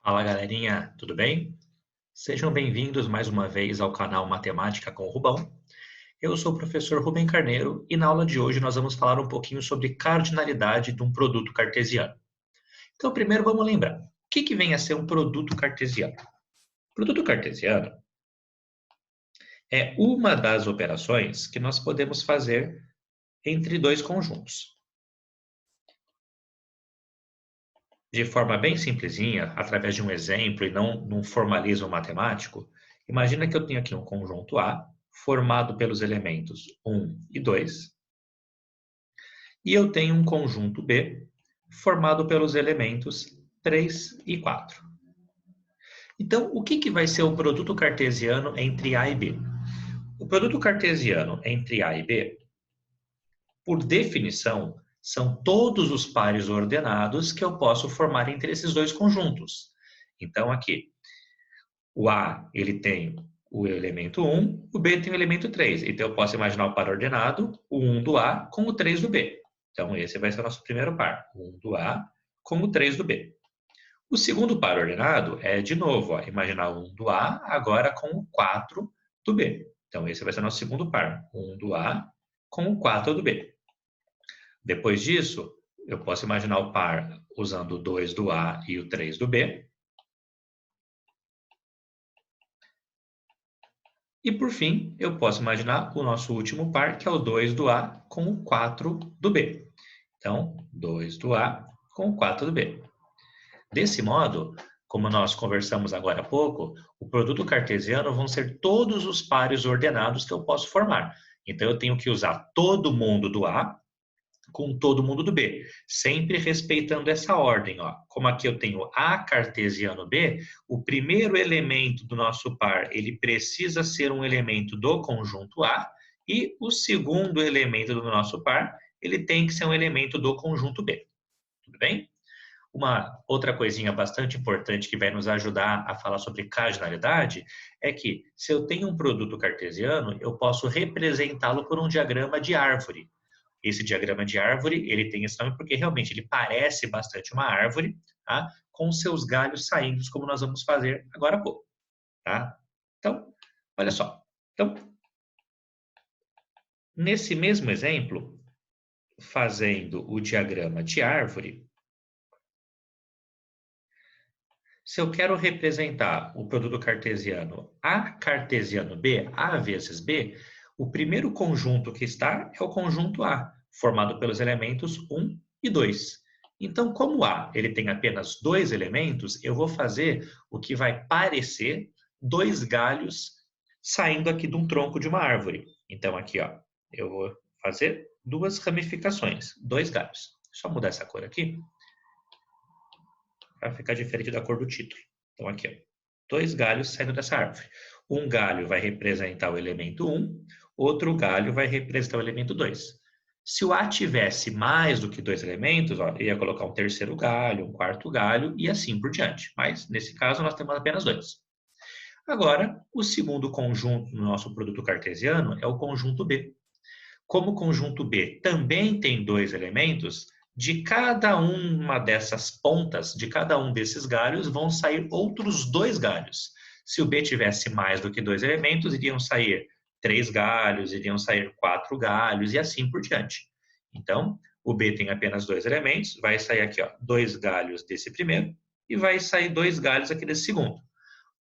Fala galerinha, tudo bem? Sejam bem-vindos mais uma vez ao canal Matemática com o Rubão. Eu sou o professor Rubem Carneiro e na aula de hoje nós vamos falar um pouquinho sobre cardinalidade de um produto cartesiano. Então, primeiro vamos lembrar, o que vem a ser um produto cartesiano? Produto cartesiano é uma das operações que nós podemos fazer entre dois conjuntos. De forma bem simplesinha, através de um exemplo e não num formalismo matemático, imagina que eu tenho aqui um conjunto A, formado pelos elementos 1 e 2, e eu tenho um conjunto B, formado pelos elementos 3 e 4. Então, o que vai ser o produto cartesiano entre A e B? O produto cartesiano entre A e B, por definição, são todos os pares ordenados que eu posso formar entre esses dois conjuntos. Então, aqui, o A ele tem o elemento 1, o B tem o elemento 3. Então, eu posso imaginar o par ordenado, o 1 do A com o 3 do B. Então, esse vai ser o nosso primeiro par, o 1 do A com o 3 do B. O segundo par ordenado é, de novo, ó, imaginar o 1 do A agora com o 4 do B. Então, esse vai ser o nosso segundo par, o 1 do A com o 4 do B. Depois disso, eu posso imaginar o par usando o 2 do A e o 3 do B. E, por fim, eu posso imaginar o nosso último par, que é o 2 do A com o 4 do B. Então, 2 do A com o 4 do B. Desse modo, como nós conversamos agora há pouco, o produto cartesiano vão ser todos os pares ordenados que eu posso formar. Então, eu tenho que usar todo mundo do A com todo mundo do B, sempre respeitando essa ordem. Ó. Como aqui eu tenho A cartesiano B, o primeiro elemento do nosso par ele precisa ser um elemento do conjunto A e o segundo elemento do nosso par ele tem que ser um elemento do conjunto B. Tudo bem? Uma outra coisinha bastante importante que vai nos ajudar a falar sobre cardinalidade é que, se eu tenho um produto cartesiano, eu posso representá-lo por um diagrama de árvore. Esse diagrama de árvore, ele tem esse nome porque realmente ele parece bastante uma árvore, tá? Com seus galhos saindo, como nós vamos fazer agora há pouco, tá? Então, olha só. Então, nesse mesmo exemplo, fazendo o diagrama de árvore, se eu quero representar o produto cartesiano A cartesiano B, A vezes B, o primeiro conjunto que está é o conjunto A, formado pelos elementos 1 e 2. Então, como A ele tem apenas dois elementos, eu vou fazer o que vai parecer dois galhos saindo aqui de um tronco de uma árvore. Então, aqui, ó, eu vou fazer duas ramificações, dois galhos. Só mudar essa cor aqui para ficar diferente da cor do título. Então, aqui, ó, dois galhos saindo dessa árvore. Um galho vai representar o elemento 1, outro galho vai representar o elemento 2. Se o A tivesse mais do que dois elementos, ó, eu ia colocar um terceiro galho, um quarto galho e assim por diante. Mas, nesse caso, nós temos apenas dois. Agora, o segundo conjunto no nosso produto cartesiano é o conjunto B. Como o conjunto B também tem dois elementos, de cada uma dessas pontas, de cada um desses galhos, vão sair outros dois galhos. Se o B tivesse mais do que dois elementos, iriam sair três galhos, iriam sair quatro galhos e assim por diante. Então, o B tem apenas dois elementos, vai sair aqui ó, dois galhos desse primeiro e vai sair dois galhos aqui desse segundo.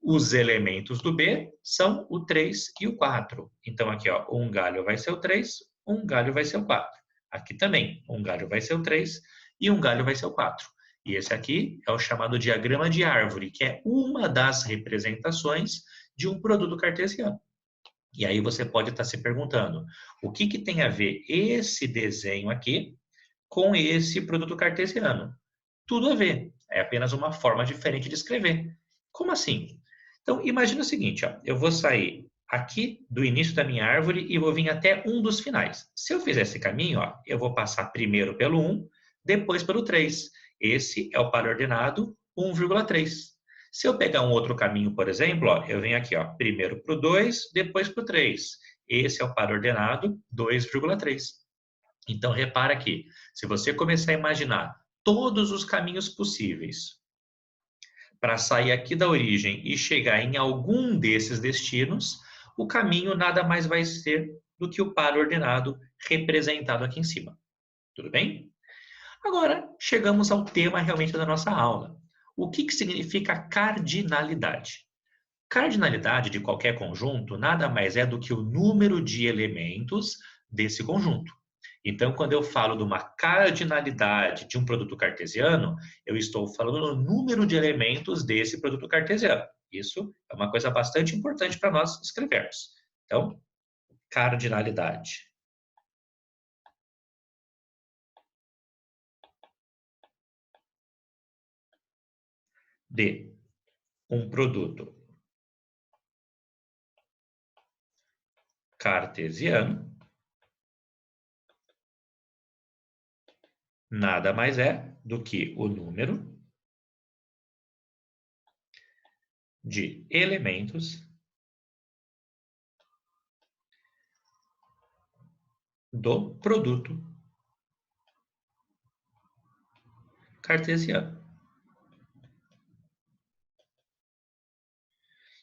Os elementos do B são o 3 e o 4. Então, aqui, ó, um galho vai ser o 3, um galho vai ser o 4. Aqui também, um galho vai ser o 3 e um galho vai ser o 4. E esse aqui é o chamado diagrama de árvore, que é uma das representações de um produto cartesiano. E aí você pode estar se perguntando, o que tem a ver esse desenho aqui com esse produto cartesiano? Tudo a ver, é apenas uma forma diferente de escrever. Como assim? Então, imagina o seguinte, ó, eu vou sair aqui do início da minha árvore e vou vir até um dos finais. Se eu fizer esse caminho, ó, eu vou passar primeiro pelo 1, depois pelo 3. Esse é o par ordenado 1,3. Se eu pegar um outro caminho, por exemplo, ó, eu venho aqui, ó, primeiro para o 2, depois para o 3. Esse é o par ordenado 2,3. Então, repara aqui, se você começar a imaginar todos os caminhos possíveis para sair aqui da origem e chegar em algum desses destinos, o caminho nada mais vai ser do que o par ordenado representado aqui em cima. Tudo bem? Agora, chegamos ao tema realmente da nossa aula. O que significa cardinalidade? Cardinalidade de qualquer conjunto nada mais é do que o número de elementos desse conjunto. Então, quando eu falo de uma cardinalidade de um produto cartesiano, eu estou falando do número de elementos desse produto cartesiano. Isso é uma coisa bastante importante para nós escrevermos. Então, cardinalidade de um produto cartesiano nada mais é do que o número de elementos do produto cartesiano.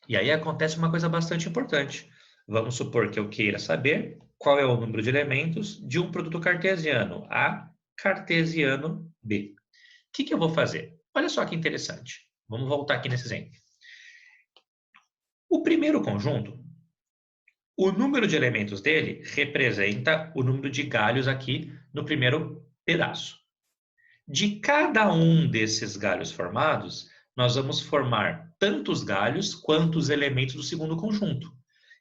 E aí acontece uma coisa bastante importante. Vamos supor que eu queira saber qual é o número de elementos de um produto cartesiano A cartesiano B. O que eu vou fazer? Olha só que interessante. Vamos voltar aqui nesse exemplo. O primeiro conjunto, o número de elementos dele representa o número de galhos aqui no primeiro pedaço. De cada um desses galhos formados, nós vamos formar tanto os galhos quanto os elementos do segundo conjunto.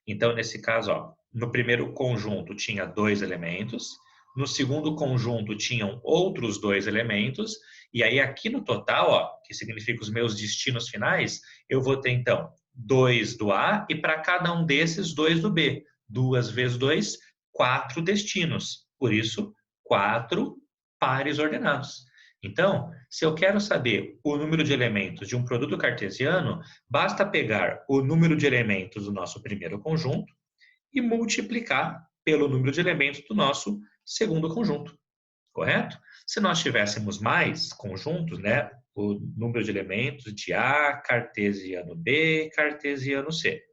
Então, nesse caso, ó, no primeiro conjunto tinha 2 elementos, no segundo conjunto tinham outros 2 elementos, e aí aqui no total, ó, que significa os meus destinos finais, eu vou ter então 2 do A e para cada um desses 2 do B. 2 vezes 2, 4 destinos. Por isso, 4 pares ordenados. Então, se eu quero saber o número de elementos de um produto cartesiano, basta pegar o número de elementos do nosso primeiro conjunto e multiplicar pelo número de elementos do nosso segundo conjunto, correto? Se nós tivéssemos mais conjuntos, né, o número de elementos de A, cartesiano B, cartesiano C.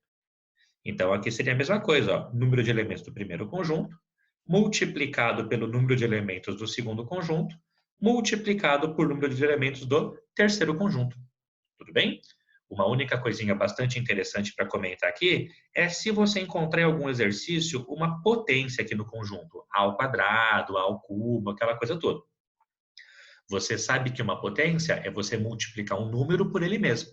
Então, aqui seria a mesma coisa, ó, número de elementos do primeiro conjunto, multiplicado pelo número de elementos do segundo conjunto, multiplicado por número de elementos do terceiro conjunto. Tudo bem? Uma única coisinha bastante interessante para comentar aqui é se você encontrar em algum exercício uma potência aqui no conjunto, a ao quadrado, a ao cubo, aquela coisa toda. Você sabe que uma potência é você multiplicar um número por ele mesmo.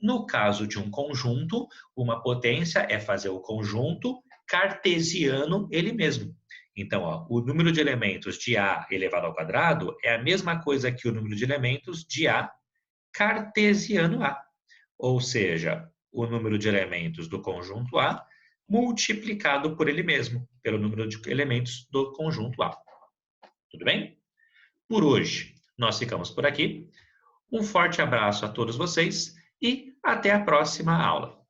No caso de um conjunto, uma potência é fazer o conjunto cartesiano ele mesmo. Então, ó, o número de elementos de A elevado ao quadrado é a mesma coisa que o número de elementos de A cartesiano A. Ou seja, o número de elementos do conjunto A multiplicado por ele mesmo, pelo número de elementos do conjunto A. Tudo bem? Por hoje, nós ficamos por aqui. Um forte abraço a todos vocês e até a próxima aula.